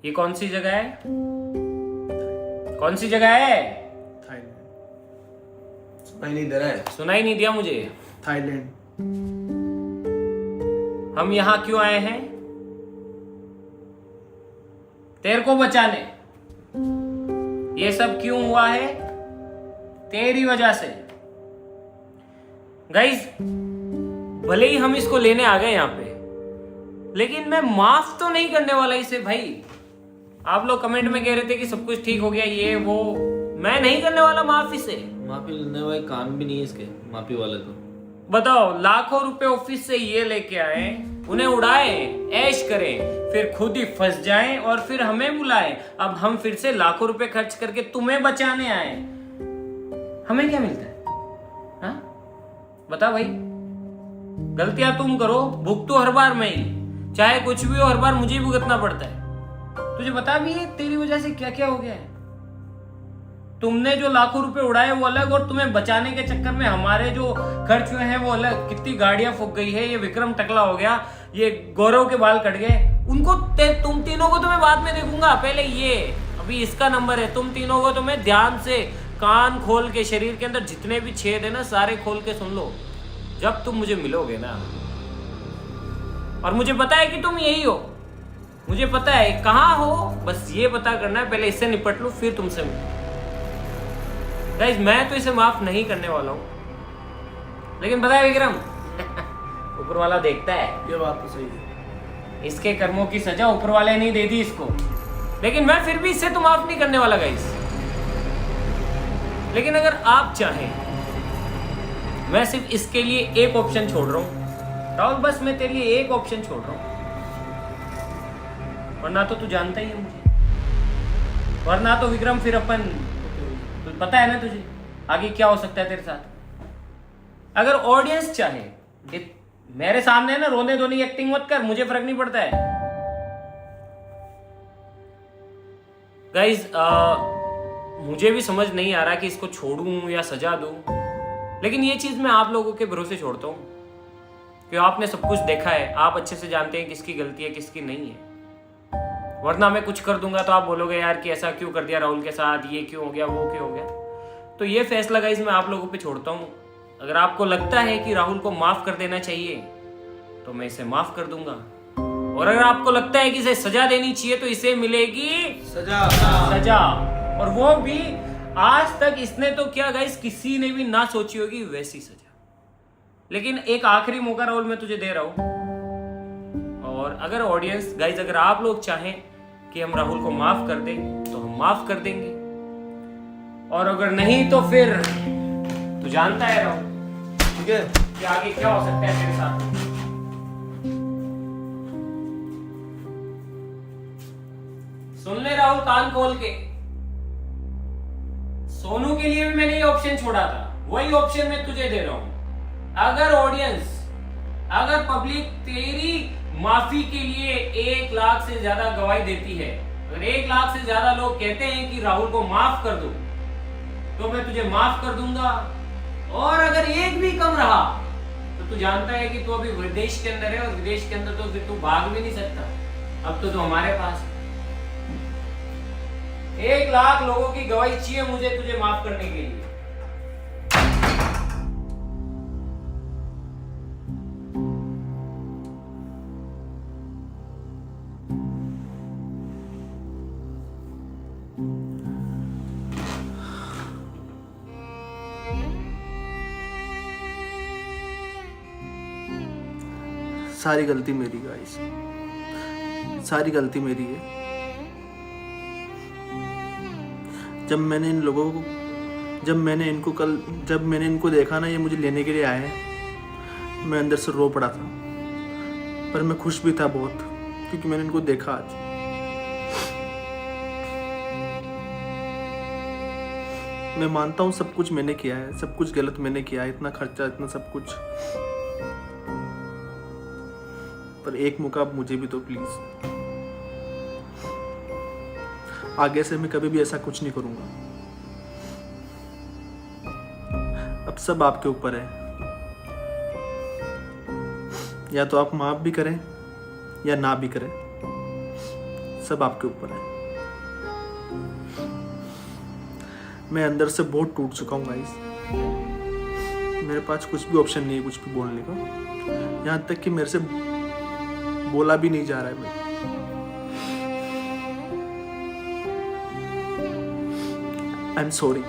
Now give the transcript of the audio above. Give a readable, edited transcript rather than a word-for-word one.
ये कौन सी जगह है? कौन सी जगह है? थाईलैंड। सुनाई नहीं दे रहा है? सुनाई नहीं दिया मुझे। थाईलैंड। हम यहाँ क्यों आए हैं? तेरे को बचाने। ये सब क्यों हुआ है? तेरी वजह से। गाइस, भले ही हम इसको लेने आ गए यहाँ पे, लेकिन मैं माफ तो नहीं करने वाला इसे भाई। आप लोग कमेंट में कह रहे थे कि सब कुछ ठीक हो गया, ये वो। मैं नहीं करने वाला माफ इसे। माफी लेने वाले काम भी नहीं है इसके, माफी वाले तो। बताओ, लाखों रुपए ऑफिस से ये लेके आए, उन्हें उड़ाए, ऐश करें, फिर खुद ही फंस जाएं और फिर हमें बुलाएं। अब हम फिर से लाखों रुपए खर्च करके तुम्हें बचाने आए। हमें क्या मिलता है? हाँ? बता भाई। गलतियां तुम करो, भुगतो हर बार मैं ही। चाहे कुछ भी हो, हर बार मुझे ही भुगतना पड़ता है। तुझे बता भी है तेरी वजह से क्या क्या हो गया है? तुमने जो लाखों रुपए उड़ाए वो अलग, और तुम्हें बचाने के चक्कर में हमारे जो खर्च हुए हैं वो अलग। कितनी गाड़ियां फूक गई है, ये विक्रम टकला हो गया, ये गौरव के बाल कट गए। उनको तुम तीनों को तो मैं बाद में देखूंगा, पहले ये अभी इसका नंबर है। तुम तीनों को तो मैं ध्यान से कान खोल के, शरीर के अंदर जितने भी छेद है ना सारे खोल के सुन लो जब तुम मुझे मिलोगे ना। और मुझे पता है कि तुम यही हो, मुझे पता है कहाँ हो, बस ये पता करना है। पहले इससे निपट लो फिर तुमसे मिलो। गाइस, मैं तो इसे माफ नहीं करने वाला हूं, लेकिन पता है विक्रम, ऊपर वाला देखता है। ये बात तो सही है। इसके कर्मों की सजा ऊपर वाले नहीं दे दी इसको, लेकिन मैं फिर भी इससे तो माफ नहीं करने वाला गाइस। लेकिन अगर आप चाहें, मैं सिर्फ इसके लिए एक ऑप्शन छोड़ रहा हूं राहुल, बस मैं तेरे लिए एक ऑप्शन छोड़ रहा हूं। वरना तो तू जानता ही है मुझे, वरना तो विक्रम फिर अपन, तो पता है ना तुझे आगे क्या हो सकता है तेरे साथ। अगर ऑडियंस चाहे कि मेरे सामने ना रोने धोने की एक्टिंग मत कर, मुझे फर्क नहीं पड़ता है गाइज। मुझे भी समझ नहीं आ रहा कि इसको छोड़ूं या सजा दूं, लेकिन ये चीज मैं आप लोगों के भरोसे छोड़ता हूं कि आपने सब कुछ देखा है, आप अच्छे से जानते हैं किसकी गलती है किसकी नहीं है। वरना मैं कुछ कर दूंगा तो आप बोलोगे यार कि ऐसा क्यों कर दिया राहुल के साथ, ये क्यों हो गया, वो क्यों हो गया। तो ये फैसला गाइस मैं आप लोगों पे छोड़ता हूँ। अगर आपको लगता है कि राहुल को माफ कर देना चाहिए तो मैं इसे माफ कर दूंगा, और अगर आपको लगता है कि इसे सजा देनी चाहिए तो इसे मिलेगी सजा। सजा। और वो भी आज तक इसने तो क्या गाइस किसी ने भी ना सोची होगी वैसी सजा। लेकिन एक आखिरी मौका राहुल मैं तुझे दे रहा हूं, और अगर ऑडियंस गाइस, अगर आप लोग चाहें कि हम राहुल को माफ कर दें तो हम माफ कर देंगे, और अगर नहीं तो फिर तू जानता है राहुल, ठीक है, कि आगे क्या हो सकता है तेरे साथ। सुन ले राहुल कान खोल के, सोनू के लिए भी मैंने ये ऑप्शन छोड़ा था, वही ऑप्शन मैं तुझे दे रहा हूं। अगर ऑडियंस, अगर पब्लिक तेरी माफी के लिए 1 लाख से ज्यादा गवाही देती है, अगर 1 लाख से ज्यादा लोग कहते हैं कि राहुल को माफ कर दो, तो मैं तुझे माफ कर दूंगा। और अगर एक भी कम रहा तो तू जानता है कि तू अभी विदेश के अंदर है, और विदेश के अंदर तो फिर तू भाग भी नहीं सकता। अब तो तू हमारे पास है। 1 लाख लोगों की गवाही चाहिए मुझे तुझे माफ करने के लिए। सारी गलती मेरी गाइस, सारी गलती मेरी है। जब मैंने इनको देखा ना, ये मुझे लेने के लिए आए हैं, मैं अंदर से रो पड़ा था, पर मैं खुश भी था बहुत, क्योंकि मैंने इनको देखा आज। मैं मानता हूँ सब कुछ मैंने किया है, सब कुछ गलत मैंने किया है, इतना खर्चा, इतना सब कुछ, पर एक मौका अब मुझे भी दो प्लीज। आगे से मैं कभी भी ऐसा कुछ नहीं करूंगा। अब सब आपके ऊपर है, या तो आप माफ भी करें या ना भी करें, सब आपके ऊपर है। मैं अंदर से बहुत टूट चुका हूँ गाइस। मेरे पास कुछ भी ऑप्शन नहीं है कुछ भी बोलने का, यहाँ तक कि मेरे से बोला भी नहीं जा रहा है भाई। I am sorry.